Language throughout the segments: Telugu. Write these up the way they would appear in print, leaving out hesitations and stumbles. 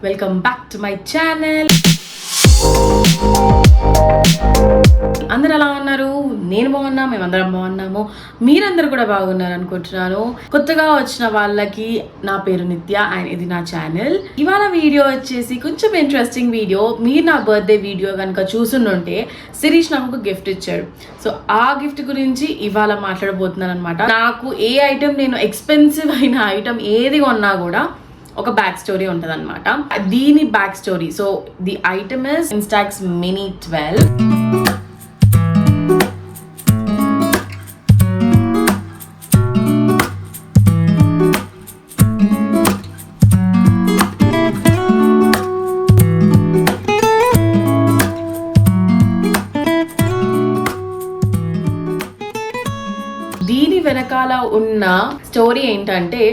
Welcome back to my channel. అందరు ఎలా ఉన్నారు? నేను బాగున్నా, మేమందరం బాగున్నాము. మీరందరూ కూడా బాగున్నారు అనుకుంటున్నాను. కొత్తగా వచ్చిన వాళ్ళకి నా పేరు నిత్య అండ్ ఇది నా ఛానల్. ఇవాళ వీడియో వచ్చేసి కొంచెం ఇంట్రెస్టింగ్ వీడియో. మీరు నా బర్త్డే వీడియో కనుక చూసుంటే శిరీష్ నాకు ఒక గిఫ్ట్ ఇచ్చాడు. సో ఆ గిఫ్ట్ గురించి ఇవాళ మాట్లాడబోతున్నాను అనమాట. నాకు ఏ ఐటమ్, నేను ఎక్స్పెన్సివ్ అయిన ఐటమ్ ఏది కొన్నా కూడా ఒక బ్యాక్ స్టోరీ ఉంటుంది అనమాట. దీని back story, so the item is Instax Mini 12. దీని వెనకాల ఉన్న స్టోరీ ఏంటంటే,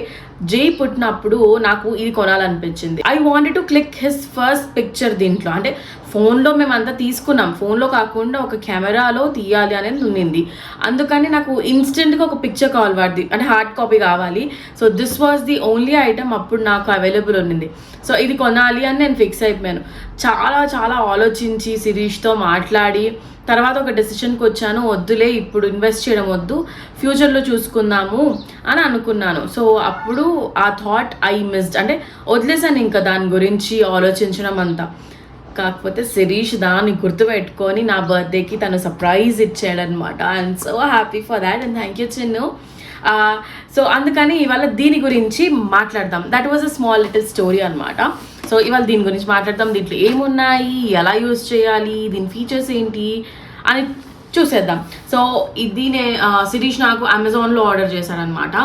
జై పుట్టినప్పుడు నాకు ఇది కొనాలనిపించింది. I wanted to click his first picture దీంట్లో. అంటే ఫోన్లో మేమంతా తీసుకున్నాం, ఫోన్లో కాకుండా ఒక కెమెరాలో తీయాలి అనేది ఉన్నింది. అందుకని నాకు ఇన్స్టెంట్గా ఒక పిక్చర్ కావాలి, వాడిది అంటే హార్డ్ కాపీ కావాలి. So this was the only item అప్పుడు నాకు అవైలబుల్ ఉన్నింది. సో ఇది కొనాలి అని నేను ఫిక్స్ అయిపోయాను. చాలా ఆలోచించి శిరీష్తో మాట్లాడి తర్వాత ఒక డెసిషన్కి వచ్చాను. వద్దులే, ఇప్పుడు ఇన్వెస్ట్ చేయడం వద్దు, ఫ్యూచర్లో చూసుకుందాము అని అనుకున్నాను. సో అప్పుడు ఆ థాట్ ఐ మిస్డ్, అంటే వదిలేసాను ఇంకా దాని గురించి ఆలోచించడం అంతా. కాకపోతే శిరీష్ దాన్ని గుర్తుపెట్టుకొని నా బర్త్డేకి తను సర్ప్రైజ్ ఇచ్చాడనమాట. I'm so happy for that and thank you Chinnu. So అందుకని ఇవాళ దీని గురించి మాట్లాడదాం. That was a small little story అనమాట. సో ఇవాళ దీని గురించి మాట్లాడదాం. దీంట్లో ఏమున్నాయి, ఎలా యూజ్ చేయాలి, దీని ఫీచర్స్ ఏంటి అని చూసేద్దాం. సో ఇది శిరీష్ నాకు అమెజాన్లో ఆర్డర్ చేశాడనమాట.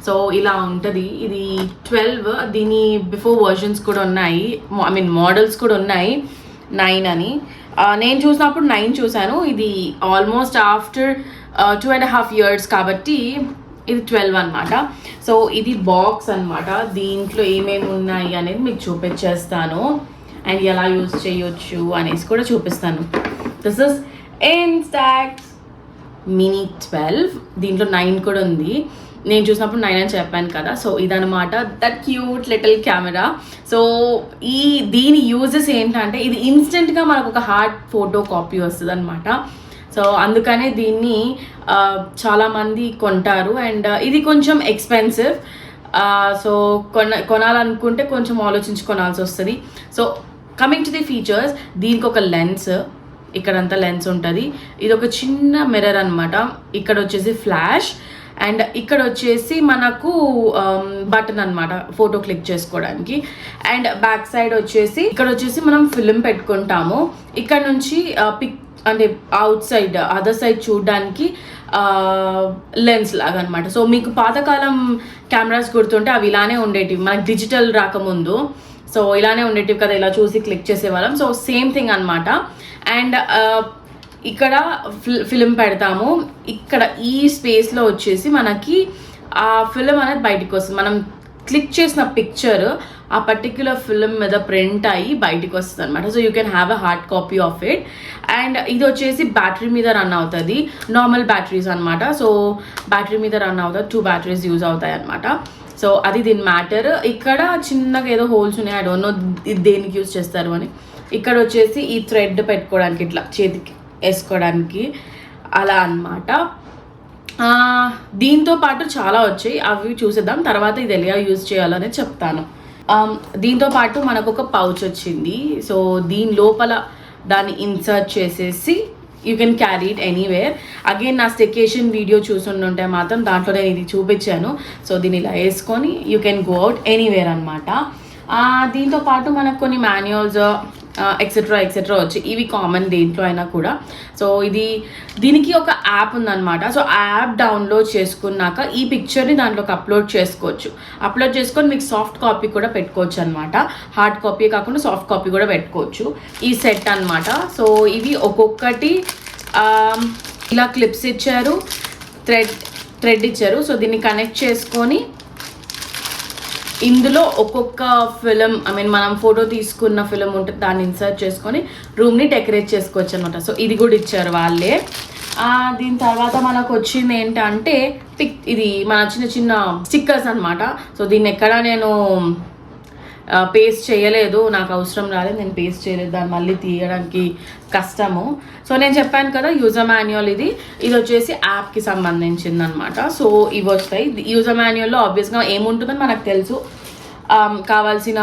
సో ఇలా ఉంటుంది. ఇది 12, దీని బిఫోర్ వర్షన్స్ కూడా ఉన్నాయి, ఐ మీన్ మోడల్స్ కూడా ఉన్నాయి. 9 అని నేను చూసినప్పుడు 9 చూశాను. ఇది ఆల్మోస్ట్ ఆఫ్టర్ 2.5 years కాబట్టి ఇది 12 అనమాట. సో ఇది బాక్స్ అనమాట. దీంట్లో ఏమేమి ఉన్నాయి అనేది మీకు చూపించేస్తాను అండ్ ఎలా యూజ్ చేయొచ్చు అనేసి కూడా చూపిస్తాను. This is Instax Mini 12. దీంట్లో 9 కూడా ఉంది. నేను చూసినప్పుడు 9 అని చెప్పాను కదా. సో ఇదనమాట that cute little camera. So దీని యూజెస్ ఏంటంటే, ఇది ఇన్స్టెంట్గా మనకు ఒక హార్డ్ ఫోటో కాపీ వస్తుంది అనమాట. సో అందుకనే దీన్ని చాలామంది కొంటారు అండ్ ఇది కొంచెం ఎక్స్పెన్సివ్. సో కొనాలనుకుంటే కొంచెం ఆలోచించి కొనాల్సి వస్తుంది. So coming to the features, దీనికి ఒక లెన్స్, ఇక్కడంతా లెన్స్ ఉంటుంది. ఇది ఒక చిన్న మిర్రర్ అనమాట. ఇక్కడ వచ్చేసి ఫ్లాష్ అండ్ ఇక్కడ వచ్చేసి మనకు బటన్ అనమాట ఫోటో క్లిక్ చేసుకోవడానికి. అండ్ బ్యాక్ సైడ్ వచ్చేసి ఇక్కడ వచ్చేసి మనం ఫిల్మ్ పెట్టుకుంటాము. ఇక్కడ నుంచి పిక్ అంటే అవుట్ సైడ్ అదర్ సైడ్ చూడడానికి లెన్స్ లాగా అనమాట. సో మీకు పాతకాలం కెమెరాస్ గుర్తుంటే అవి ఇలానే ఉండేటివి, మనకి డిజిటల్ రాకముందు. సో ఇలానే ఉండేటివి కదా, ఇలా చూసి క్లిక్ చేసేవాళ్ళం. సో సేమ్ థింగ్ అనమాట. అండ్ ఇక్కడ ఫిలిం పెడతాము. ఇక్కడ ఈ స్పేస్లో వచ్చేసి మనకి ఆ ఫిలిం అనేది బయటకు వస్తుంది. మనం క్లిక్ చేసిన పిక్చర్ ఆ పర్టిక్యులర్ ఫిలిం మీద ప్రింట్ అయ్యి బయటకు వస్తుంది అనమాట. So you can have a hard copy of it. And ఇది వచ్చేసి బ్యాటరీ మీద రన్ అవుతుంది, నార్మల్ బ్యాటరీస్ అనమాట. సో బ్యాటరీ మీద రన్ అవుతుంది, 2 బ్యాటరీస్ యూజ్ అవుతాయి అనమాట. సో అది దీని మ్యాటర్. ఇక్కడ చిన్నగా ఏదో హోల్స్ ఉన్నాయి, ఐ డోంట్ నో దేనికి యూజ్ చేస్తారు అని. ఇక్కడ వచ్చేసి ఈ థ్రెడ్ పెట్టుకోవడానికి, ఇట్లా చేతికి వేసుకోవడానికి అలా అనమాట. దీంతో పాటు చాలా వచ్చాయి, అవి చూసేద్దాం తర్వాత. ఇది ఎలా యూజ్ చేయాలని చెప్తాను. దీంతో పాటు మనకు ఒక పౌచ్ వచ్చింది. సో దీని లోపల దాన్ని ఇన్సర్ట్ చేసేసి you can carry it anywhere. Again నా స్టెకేషన్ వీడియో చూసుంటే మాత్రం దాంట్లో నేను ఇది చూపించాను. సో దీన్ని ఇలా వేసుకొని you can go out anywhere అనమాట. దీంతో పాటు మనకు కొన్ని మాన్యువల్స్ ఎక్సెట్రా వచ్చి, ఇవి కామన్ దేంట్లో అయినా కూడా. సో దీనికి ఒక యాప్ ఉందన్నమాట. సో ఆ యాప్ డౌన్లోడ్ చేసుకున్నాక ఈ పిక్చర్ని దాంట్లోకి అప్లోడ్ చేసుకొని మీకు సాఫ్ట్ కాపీ కూడా పెట్టుకోవచ్చు అనమాట. హార్డ్ కాపీ కాకుండా సాఫ్ట్ కాపీ కూడా పెట్టుకోవచ్చు. ఈ సెట్ అనమాట. సో ఇవి ఒక్కొక్కటి ఇలా క్లిప్స్ ఇచ్చారు, థ్రెడ్ ఇచ్చారు. సో దీన్ని కనెక్ట్ చేసుకొని ఇందులో ఒక్కొక్క ఫిలిం, ఐ మీన్ మనం ఫోటో తీసుకున్న ఫిలిం ఉంటుంది, దాన్ని ఇన్సర్ట్ చేసుకొని రూమ్ని డెకరేట్ చేసుకోవచ్చు అనమాట. సో ఇది కూడా ఇచ్చారు వాళ్ళే. దీని తర్వాత మనకు వచ్చింది ఏంటంటే ఇది మన చిన్న చిన్న స్టిక్కర్స్ అనమాట. సో దీన్ని ఎక్కడ నేను పేస్ట్ చేయలేదు, నాకు అవసరం రాలేదు, నేను పేస్ట్ చేయలేదు, దాన్ని మళ్ళీ తీయడానికి కష్టము. సో నేను చెప్పాను కదా యూజర్ మాన్యువల్ ఇది వచ్చేసి యాప్కి సంబంధించింది అనమాట. సో ఇవి వస్తాయి. యూజర్ మాన్యువల్లో ఆబ్వియస్గా ఏముంటుందని మనకు తెలుసు, కావాల్సిన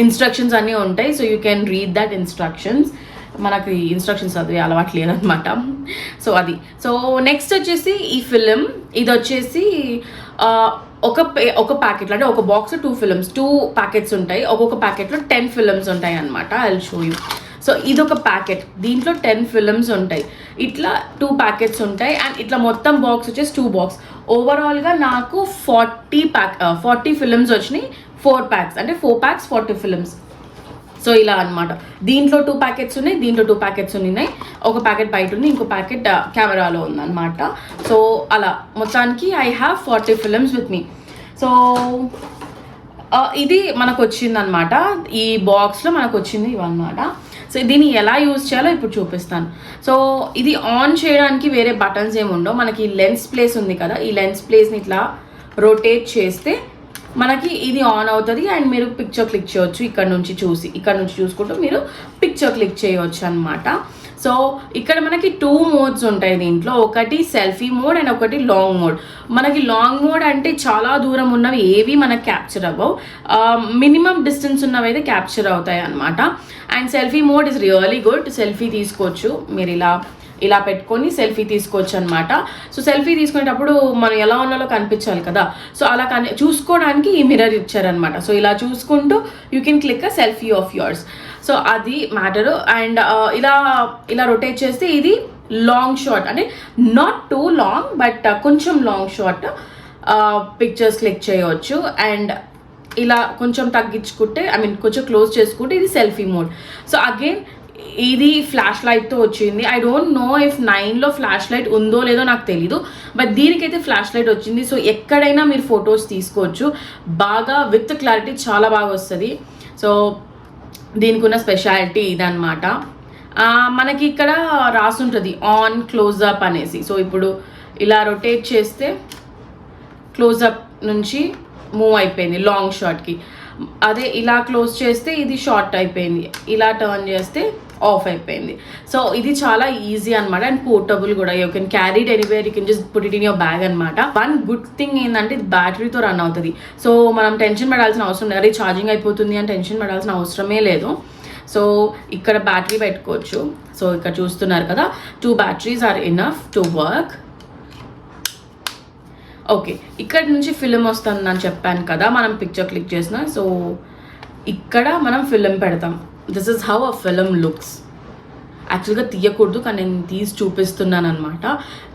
ఇన్స్ట్రక్షన్స్ అన్నీ ఉంటాయి. So you can read that instructions. మనకి ఇన్స్ట్రక్షన్స్ చదివే అలవాటు లేదనమాట. సో అది. సో నెక్స్ట్ వచ్చేసి ఈ ఫిలిం, ఇది వచ్చేసి ఒక ప్యాకెట్లో, అంటే ఒక బాక్స్ 2 ఫిలిమ్స్, 2 ప్యాకెట్స్ ఉంటాయి. ఒక్కొక్క ప్యాకెట్లో 10 ఫిలిమ్స్ ఉంటాయి అనమాట. I will show you. So ఇదొక ప్యాకెట్, దీంట్లో 10 ఫిలిమ్స్ ఉంటాయి. ఇట్లా 2 ప్యాకెట్స్ ఉంటాయి. అండ్ ఇట్లా మొత్తం బాక్స్ వచ్చేసి 2 బాక్స్. ఓవరాల్గా నాకు 40 ఫిలిమ్స్ వచ్చినాయి. 4 ప్యాక్స్, అంటే 4 ప్యాక్స్ 40 ఫిలిమ్స్. సో ఇలా అనమాట. దీంట్లో 2 ప్యాకెట్స్ ఉన్నాయి, దీంట్లో 2 ప్యాకెట్స్ ఉన్నాయి. ఒక ప్యాకెట్ బయట ఉంది, ఇంకో ప్యాకెట్ కెమెరాలో ఉందన్నమాట. సో అలా మొత్తానికి I have 40 films with me. So ఇది మనకు వచ్చిందనమాట. ఈ బాక్స్లో మనకు వచ్చింది ఇవన్నమాట. సో దీన్ని ఎలా యూజ్ చేయాలో ఇప్పుడు చూపిస్తాను. సో ఇది ఆన్ చేయడానికి వేరే బటన్స్ ఏమి ఉండవు. మనకి లెన్స్ ప్లేస్ ఉంది కదా, ఈ లెన్స్ ప్లేస్ని ఇట్లా రొటేట్ చేస్తే మనకి ఇది ఆన్ అవుతుంది. అండ్ మీరు పిక్చర్ క్లిక్ చేయవచ్చు. ఇక్కడ నుంచి చూసుకుంటూ మీరు పిక్చర్ క్లిక్ చేయవచ్చు అనమాట. సో ఇక్కడ మనకి 2 మోడ్స్ ఉంటాయి దీంట్లో. ఒకటి సెల్ఫీ మోడ్ అండ్ ఒకటి లాంగ్ మోడ్. మనకి లాంగ్ మోడ్ అంటే చాలా దూరం ఉన్నవి ఏవి మనకు క్యాప్చర్ అవ్వవు, మినిమం డిస్టెన్స్ ఉన్నవి అయితే క్యాప్చర్ అవుతాయి అనమాట. And selfie mode is really good. Selfie తీసుకోవచ్చు మీరు, ఇలా పెట్టుకొని సెల్ఫీ తీసుకోవచ్చు అనమాట. సో సెల్ఫీ తీసుకునేటప్పుడు మనం ఎలా ఉన్నాలో కనిపించాలి కదా, సో అలా చూసుకోవడానికి ఈ మిర్రర్ ఇచ్చారనమాట. సో ఇలా చూసుకుంటూ you can click a selfie of yours. So అది మ్యాటరు. అండ్ ఇలా రొటేట్ చేస్తే ఇది లాంగ్ షాట్, అంటే నాట్ టూ లాంగ్ బట్ కొంచెం లాంగ్ షాట్ పిక్చర్స్ క్లిక్ చేయవచ్చు. అండ్ ఇలా కొంచెం తగ్గించుకుంటే, కొంచెం క్లోజ్ చేసుకుంటే ఇది సెల్ఫీ మోడ్. సో అగైన్ ఇది ఫ్లాష్ లైట్తో వచ్చింది. ఐ డోంట్ నో ఇఫ్ 9లో ఫ్లాష్ లైట్ ఉందో లేదో నాకు తెలీదు, బట్ దీనికైతే ఫ్లాష్ లైట్ వచ్చింది. సో ఎక్కడైనా మీరు ఫొటోస్ తీసుకోవచ్చు, బాగా విత్ క్లారిటీ చాలా బాగా వస్తుంది. సో దీనికి ఉన్న స్పెషాలిటీ ఇదన్నమాట. మనకి ఇక్కడ రాసుంటుంది ఆన్ క్లోజప్ అనేసి. సో ఇప్పుడు ఇలా రొటేట్ చేస్తే క్లోజప్ నుంచి మూవ్ అయిపోయింది లాంగ్ షాట్కి. అదే ఇలా క్లోజ్ చేస్తే ఇది షార్ట్ అయిపోయింది, ఇలా టర్న్ చేస్తే ఆఫ్ అయిపోయింది. సో ఇది చాలా ఈజీ అనమాట. అండ్ పోర్టబుల్ కూడా. You can carry it anywhere, you can just put it in your bag అనమాట. వన్ గుడ్ థింగ్ ఏంటంటే బ్యాటరీతో రన్ అవుతుంది. సో మనం టెన్షన్ పడాల్సిన అవసరం లేదు, అరే ఛార్జింగ్ అయిపోతుంది అని టెన్షన్ పడాల్సిన అవసరమే లేదు. సో ఇక్కడ బ్యాటరీ పెట్టుకోవచ్చు. సో ఇక్కడ చూస్తున్నారు కదా, 2 batteries are enough to work. Okay, ఇక్కడ నుంచి ఫిలిం వస్తుందని చెప్పాను కదా, మనం పిక్చర్ క్లిక్ చేసిన. సో ఇక్కడ మనం ఫిలిం పెడతాం. This is how a film looks. యాక్చువల్గా తీయకూడదు కానీ నేను తీసి చూపిస్తున్నాను అనమాట.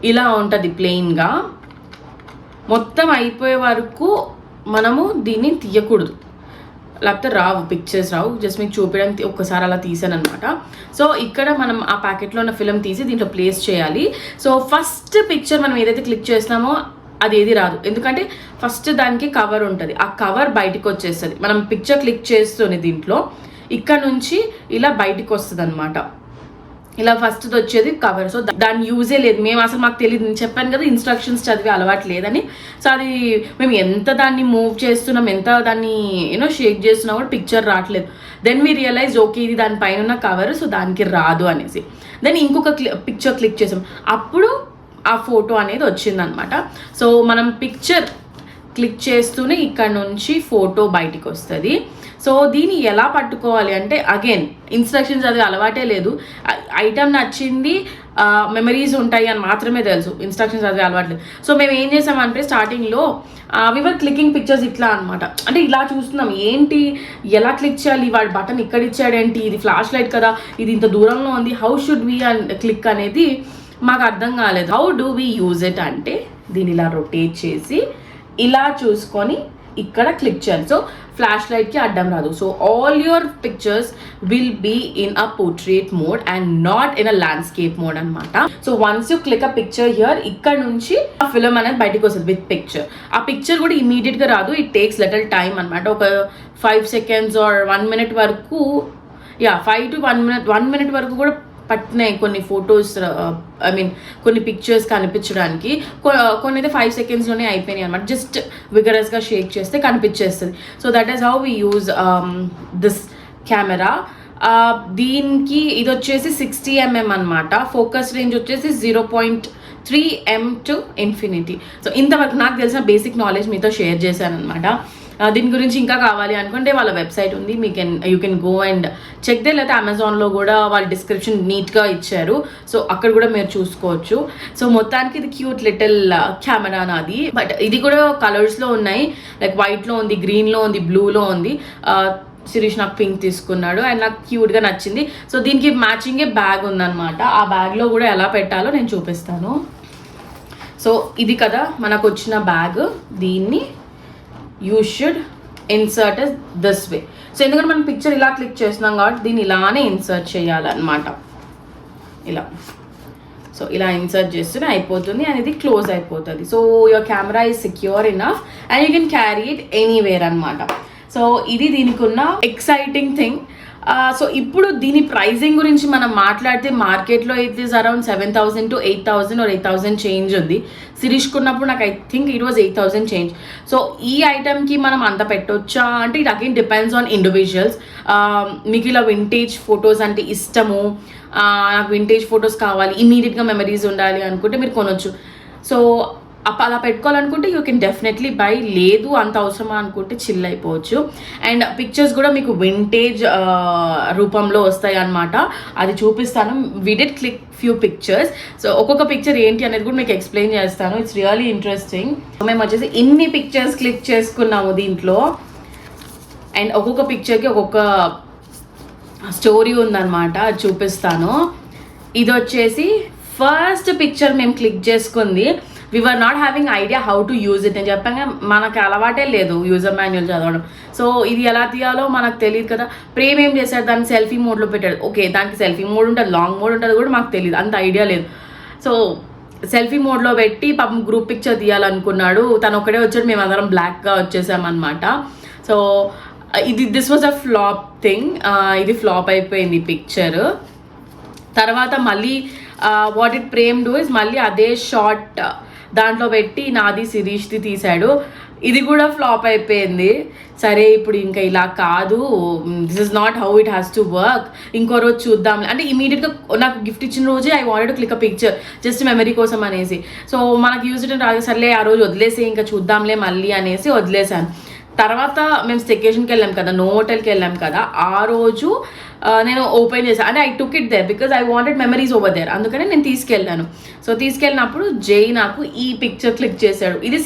ఇలా ఉంటుంది ప్లెయిన్గా. మొత్తం అయిపోయే వరకు మనము దీన్ని తీయకూడదు, లేకపోతే రావు పిక్చర్స్ రావు. జస్ట్ మీకు చూపించడానికి ఒక్కసారి అలా తీసాను అనమాట. సో ఇక్కడ మనం ఆ ప్యాకెట్లో ఉన్న ఫిలిం తీసి దీంట్లో ప్లేస్ చేయాలి. సో ఫస్ట్ పిక్చర్ మనం ఏదైతే క్లిక్ చేస్తామో అది ఏది రాదు, ఎందుకంటే ఫస్ట్ దానికి కవర్ ఉంటుంది. ఆ కవర్ బయటకు వచ్చేస్తుంది. మనం పిక్చర్ క్లిక్ చేస్తుంది దీంట్లో, ఇక్కడ నుంచి ఇలా బయటకు వస్తుంది అనమాట. ఇలా ఫస్ట్ వచ్చేది కవర్. సో దాని యూజే లేదు. మేము అసలు మాకు తెలియదు, నేను చెప్పాను కదా ఇన్స్ట్రక్షన్స్ చదివే అలవాటు లేదని. సో అది మేము ఎంత దాన్ని మూవ్ చేస్తున్నాం, ఎంత దాన్ని షేక్ చేస్తున్నా కూడా పిక్చర్ రావట్లేదు. దెన్ వీ రియలైజ్ ఓకే ఇది దానిపైన ఉన్న కవర్, సో దానికి రాదు అనేసి. దెన్ ఇంకొక పిక్చర్ క్లిక్ చేసాం, అప్పుడు ఆ ఫోటో అనేది వచ్చిందనమాట. సో మనం పిక్చర్ క్లిక్ చేస్తూనే ఇక్కడ నుంచి ఫోటో బయటికి వస్తుంది. సో దీన్ని ఎలా పట్టుకోవాలి అంటే, అగైన్ ఇన్స్ట్రక్షన్స్ అది అలవాటే లేదు. ఐటమ్ నచ్చింది, మెమరీస్ ఉంటాయి అని మాత్రమే తెలుసు, ఇన్స్ట్రక్షన్స్ అది అలవాట్లేదు. సో మేము ఏం చేసామంటే స్టార్టింగ్లో వివర్ క్లికింగ్ పిక్చర్స్ ఇట్లా అనమాట. అంటే ఇలా చూస్తున్నాం, ఏంటి ఎలా క్లిక్ చేయాలి, వాడి బటన్ ఇక్కడ ఇచ్చాడేంటి, ఇది ఫ్లాష్ లైట్ కదా, ఇది ఇంత దూరంలో ఉంది, హౌ షుడ్ వి క్లిక్ అనేది మాకు అర్థం కాలేదు. How do we use it అంటే, దీన్ని ఇలా రొటేట్ చేసి ఇలా చూసుకొని ఇక్కడ క్లిక్ చేయాలి. సో ఫ్లాష్ లైట్కి అడ్డం రాదు. So all your pictures will be in a portrait mode and not in a landscape mode అనమాట. So once you click a picture here, ఇక్కడ నుంచి ఆ ఫిల్మ్ అనేది బయటకు వస్తుంది విత్ పిక్చర్. ఆ పిక్చర్ కూడా ఇమీడియట్గా రాదు, ఇట్ టేక్స్ లిటిల్ టైమ్ అనమాట. ఒక 5 seconds ఆర్ 1 minute వరకు, 5 to 1 minute వరకు కూడా పట్టినాయి కొన్ని ఫొటోస్, ఐ మీన్ కొన్ని పిక్చర్స్ కనిపించడానికి. కొన్ని అయితే 5 secondsలోనే అయిపోయినాయి అనమాట. జస్ట్ విగరస్గా షేక్ చేస్తే కనిపించేస్తుంది. So that is how we use this camera. దీనికి ఇది వచ్చేసి 60mm అనమాట. ఫోకస్ రేంజ్ వచ్చేసి 0.3 to ఇన్ఫినిటీ. సో ఇంతవరకు నాకు తెలిసిన బేసిక్ నాలెడ్జ్ మీతో షేర్ చేశాను అనమాట. దీని గురించి ఇంకా కావాలి అనుకుంటే వాళ్ళ వెబ్సైట్ ఉంది, you can go and check they. లేకపోతే అమెజాన్లో కూడా వాళ్ళ డిస్క్రిప్షన్ నీట్గా ఇచ్చారు, సో అక్కడ కూడా మీరు చూసుకోవచ్చు. సో మొత్తానికి ఇది క్యూట్ లిటిల్ కెమెరా నాది. బట్ ఇది కూడా కలర్స్లో ఉన్నాయి, లైక్ వైట్లో ఉంది, గ్రీన్లో ఉంది, బ్లూలో ఉంది. శిరీష్ నాకు పింక్ తీసుకున్నాడు అండ్ నాకు క్యూట్గా నచ్చింది. సో దీనికి మ్యాచింగే బ్యాగ్ ఉందన్నమాట. ఆ బ్యాగ్లో కూడా ఎలా పెట్టాలో నేను చూపిస్తాను. సో ఇది కదా మనకు వచ్చిన బ్యాగ్. దీన్ని you should insert this way. So ఎందుకంటే మనం పిక్చర్ ఇలా క్లిక్ చేస్తున్నాం కాబట్టి దీన్ని ఇలానే ఇన్సర్ట్ చేయాలన్నమాట. ఇలా సో ఇలా ఇన్సర్ట్ చేస్తూనే అయిపోతుంది అండ్ ఇది క్లోజ్ అయిపోతుంది. So your camera is secure enough and you can carry it anywhere అనమాట. సో ఇది దీనికి ఉన్న ఎక్సైటింగ్ థింగ్. సో ఇప్పుడు దీని ప్రైజింగ్ గురించి మనం మాట్లాడితే మార్కెట్లో it is around 7,000 to 8,000 or 8,000 change ఉంది. సిరీష్కున్నప్పుడు నాకు I think it was 8,000 change. So ఈ ఐటమ్కి మనం అంత పెట్టొచ్చా అంటే it again depends on individuals. మీకు ఇలా వింటేజ్ ఫొటోస్ అంటే ఇష్టము, నాకు వింటేజ్ ఫొటోస్ కావాలి, ఇమీడియట్గా మెమరీస్ ఉండాలి అనుకుంటే మీరు కొనొచ్చు. సో అలా పెట్టుకోవాలనుకుంటే యూ కెన్ డెఫినెట్లీ బై. లేదు అంత అవసరమా అనుకుంటే చిల్ అయిపోవచ్చు. అండ్ పిక్చర్స్ కూడా మీకు వింటేజ్ రూపంలో వస్తాయి అన్నమాట. అది చూపిస్తాను. We did click few pictures. So ఒక్కొక్క పిక్చర్ ఏంటి అనేది కూడా మీకు ఎక్స్ప్లెయిన్ చేస్తాను. It's really interesting. మేము వచ్చేసి ఇన్ని పిక్చర్స్ క్లిక్ చేసుకున్నాము దీంట్లో అండ్ ఒక్కొక్క పిక్చర్కి ఒక్కొక్క స్టోరీ ఉందన్నమాట. అది చూపిస్తాను. ఇది వచ్చేసి ఫస్ట్ పిక్చర్ మేము క్లిక్ చేసుకుంది. We were not having idea how to use it. నేను చెప్పాను మనకు అలవాటే లేదు యూజర్ మాన్యువల్ చదవడం. సో ఇది ఎలా తీయాలో మనకు తెలియదు కదా. ప్రేమ్ ఏం చేశాడు, దాన్ని సెల్ఫీ మోడ్లో పెట్టాడు. ఓకే దానికి సెల్ఫీ మోడ్ ఉంటుంది, లాంగ్ మోడ్ ఉంటుంది కూడా మాకు తెలియదు, అంత ఐడియా లేదు. సో సెల్ఫీ మోడ్లో పెట్టి పాపం గ్రూప్ పిక్చర్ తీయాలనుకున్నాడు. తను ఒకటే వచ్చాడు, మేము అందరం బ్లాక్గా వచ్చేసామన్నమాట. So this was a flop thing. ఇది ఫ్లాప్ అయిపోయింది పిక్చర్. తర్వాత మళ్ళీ what it frame do is మళ్ళీ అదే షార్ట్ దాంట్లో పెట్టి నాది శిరీష్ది తీశాడు. ఇది కూడా ఫ్లాప్ అయిపోయింది. సరే ఇప్పుడు ఇంకా ఇలా కాదు, this is not how it has to work, ఇంకో రోజు చూద్దాం అంటే ఇమీడియట్గా నాకు గిఫ్ట్ ఇచ్చిన రోజే I wanted to click a picture just memory కోసం అనేసి. సో మనకు యూజ్ ఇట్ రాదు, సర్లే ఆ రోజు వదిలేసి ఇంకా చూద్దాంలే మళ్ళీ అనేసి వదిలేసాను. తర్వాత మేము స్టేకేషన్కి వెళ్ళాం కదా, నోవోటెల్కి వెళ్ళాం కదా, ఆ రోజు నేను ఓపెన్ చేశాను. అంటే I took it there because I wanted memories over there, అందుకని నేను తీసుకెళ్ళాను. సో తీసుకెళ్ళినప్పుడు జై నాకు ఈ పిక్చర్ క్లిక్ చేశాడు. ఇది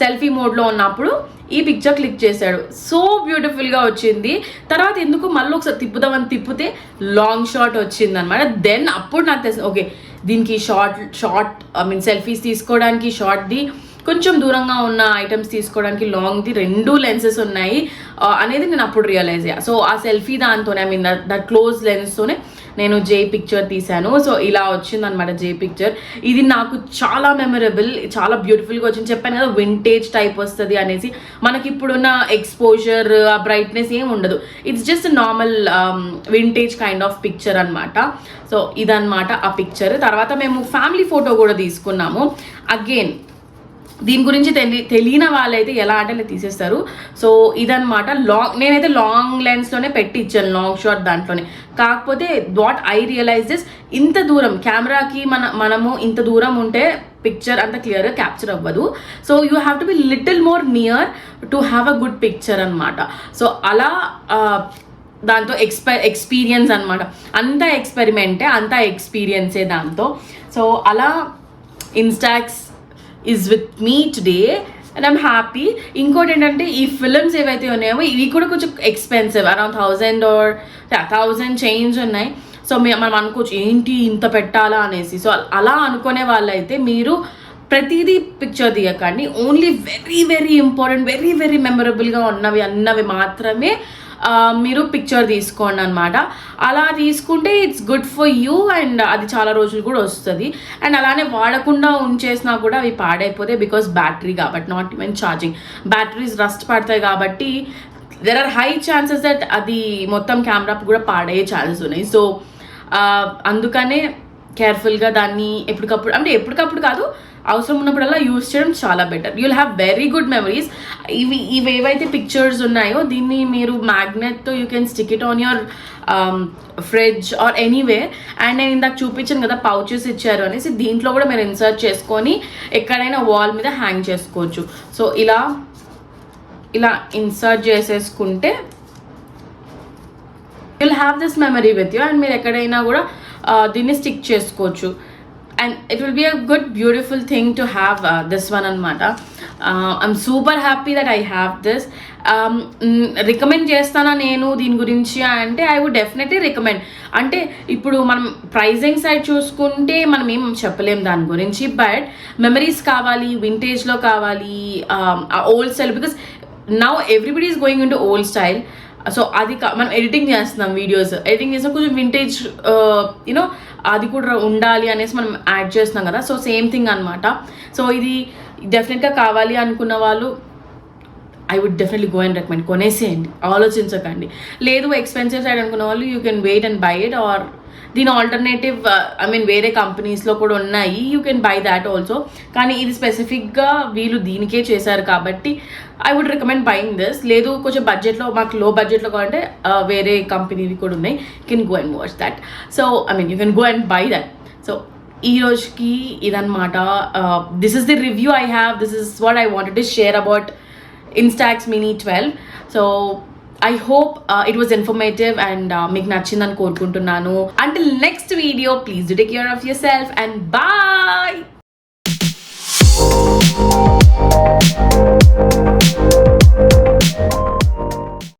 సెల్ఫీ మోడ్లో ఉన్నప్పుడు ఈ పిక్చర్ క్లిక్ చేశాడు. సో బ్యూటిఫుల్గా వచ్చింది. తర్వాత ఎందుకు మళ్ళీ ఒకసారి తిప్పుదామని తిప్పితే లాంగ్ షాట్ వచ్చింది అనమాట. దెన్ అప్పుడు నాకు తెలిసింది ఓకే దీనికి షార్ట్ ఐ మీన్ సెల్ఫీస్ తీసుకోవడానికి షార్ట్ది, కొంచెం దూరంగా ఉన్న ఐటమ్స్ తీసుకోవడానికి లాంగ్ది, 2 లెన్సెస్ ఉన్నాయి అనేది నేను అప్పుడు రియలైజ్ అయ్యా. సో ఆ సెల్ఫీ దాంతోనే ఐ మీన్ దట్ క్లోజ్ లెన్స్తోనే నేను జే పిక్చర్ తీశాను. సో ఇలా వచ్చిందనమాట జే పిక్చర్. ఇది నాకు చాలా మెమరబుల్, చాలా బ్యూటిఫుల్గా వచ్చింది. చెప్పాను కదా వింటేజ్ టైప్ వస్తుంది అనేసి. మనకి ఇప్పుడున్న ఎక్స్పోజర్ ఆ బ్రైట్నెస్ ఏం ఉండదు, it's just normal vintage kind of picture అనమాట. సో ఇదన్నమాట ఆ పిక్చర్. తర్వాత మేము ఫ్యామిలీ ఫోటో కూడా తీసుకున్నాము. అగైన్ దీని గురించి తెలియని వాళ్ళైతే ఎలా అంటే తీసేస్తారు. సో ఇదన్నమాట నేనైతే లాంగ్ లెన్స్లోనే పెట్టి ఇచ్చాను, లాంగ్ షాట్ దాంట్లోనే. కాకపోతే వాట్ ఐ రియలైజ్ దిస్, ఇంత దూరం కెమెరాకి మనము ఇంత దూరం ఉంటే పిక్చర్ అంత క్లియర్గా క్యాప్చర్ అవ్వదు. So you have to be little more near to have a good picture అనమాట. సో అలా దాంతో ఎక్స్పీరియన్స్ అనమాట. అంతా ఎక్స్పెరిమెంటే, అంతా ఎక్స్పీరియన్సే దాంతో. సో అలా Instax is with me today and I'm happy. ఇంకోటి ఏంటంటే ఈ ఫిల్మ్స్ ఏవైతే ఉన్నాయో ఇవి కూడా కొంచెం ఎక్స్పెన్సివ్, అరౌండ్ 1,000 or 1,000 చేంజ్ ఉన్నాయి. సో మనం అనుకోవచ్చు ఏంటి ఇంత పెట్టాలా అనేసి. సో అలా అనుకునే వాళ్ళైతే మీరు ప్రతిదీ పిక్చర్ తీయకండి. Only very very important, very very మెమరబుల్గా అన్నవి మాత్రమే మీరు పిక్చర్ తీసుకోండి అనమాట. అలా తీసుకుంటే it's good for you and అది చాలా రోజులు కూడా వస్తుంది. అండ్ అలానే వాడకుండా ఉంచేసినా కూడా అవి పాడైపోతాయి బికాస్ బ్యాటరీ కాబట్టి, not even charging, batteries rust పడతాయి కాబట్టి there are high chances that అది మొత్తం కెమెరా కూడా పాడయ్యే ఛాన్సెస్ ఉన్నాయి. సో అందుకనే కేర్ఫుల్గా దాన్ని ఎప్పటికప్పుడు కాదు, అవసరం ఉన్నప్పుడల్లా యూస్ చేయడం చాలా better. You'll have very good memories. ఇవి ఏవైతే పిక్చర్స్ ఉన్నాయో దీన్ని మీరు మ్యాగ్నెట్తో you can stick it on your fridge or anyway. And నేను ఇందాక చూపించాను కదా పౌచెస్ ఇచ్చారు అనేసి, దీంట్లో కూడా మీరు ఇన్సర్ట్ చేసుకొని ఎక్కడైనా వాల్ మీద హ్యాంగ్ చేసుకోవచ్చు. సో ఇలా ఇన్సర్ట్ చేసేసుకుంటే you'll have this memory with you. And మీరు ఎక్కడైనా కూడా దీన్ని స్టిక్ చేసుకోవచ్చు. And it will be a good beautiful thing to have this one anamata. I'm super happy that I have this. Recommend చేస్తానా నేను దీని గురించి అంటే ఐ వుడ్ డెఫినెట్లీ రికమెండ్. అంటే ఇప్పుడు మనం ప్రైజింగ్ సైడ్ చూసుకుంటే మనం ఏం చెప్పలేం దాని గురించి, బట్ మెమరీస్ కావాలి, వింటేజ్లో కావాలి, old style, because now everybody is going in to old style. So అది మనం ఎడిటింగ్ చేస్తున్నాం, ఎడిటింగ్ చేస్తాం, కొంచెం వింటేజ్ యూనో అది కూడా ఉండాలి అనేసి మనం యాడ్ చేస్తున్నాం కదా. సో సేమ్ థింగ్ అనమాట. సో ఇది డెఫినెట్గా కావాలి అనుకున్న వాళ్ళు I would definitely go and recommend. కొనేసేయండి, ఆలోచించకండి. లేదు ఎక్స్పెన్సివ్ సైడ్ అనుకున్న వాళ్ళు you can wait and buy it, or దీని ఆల్టర్నేటివ్ వేరే కంపెనీస్లో కూడా ఉన్నాయి, you can buy that also. కానీ ఇది స్పెసిఫిక్గా వీళ్ళు దీనికే చేశారు కాబట్టి I would recommend buying this. లేదు కొంచెం బడ్జెట్లో, మాకు లో బడ్జెట్లో కావాలంటే వేరే కంపెనీవి కూడా ఉన్నాయి, you can go and watch that. So you can go and by that. So ఈ రోజుకి ఇదన్నమాట. This is the review I have. This is what I wanted to share about Instax Mini 12. So I hope it was informative and మీకు నచ్చిందని కోరుకుంటున్నాను. Until next video, please do take care of yourself and bye.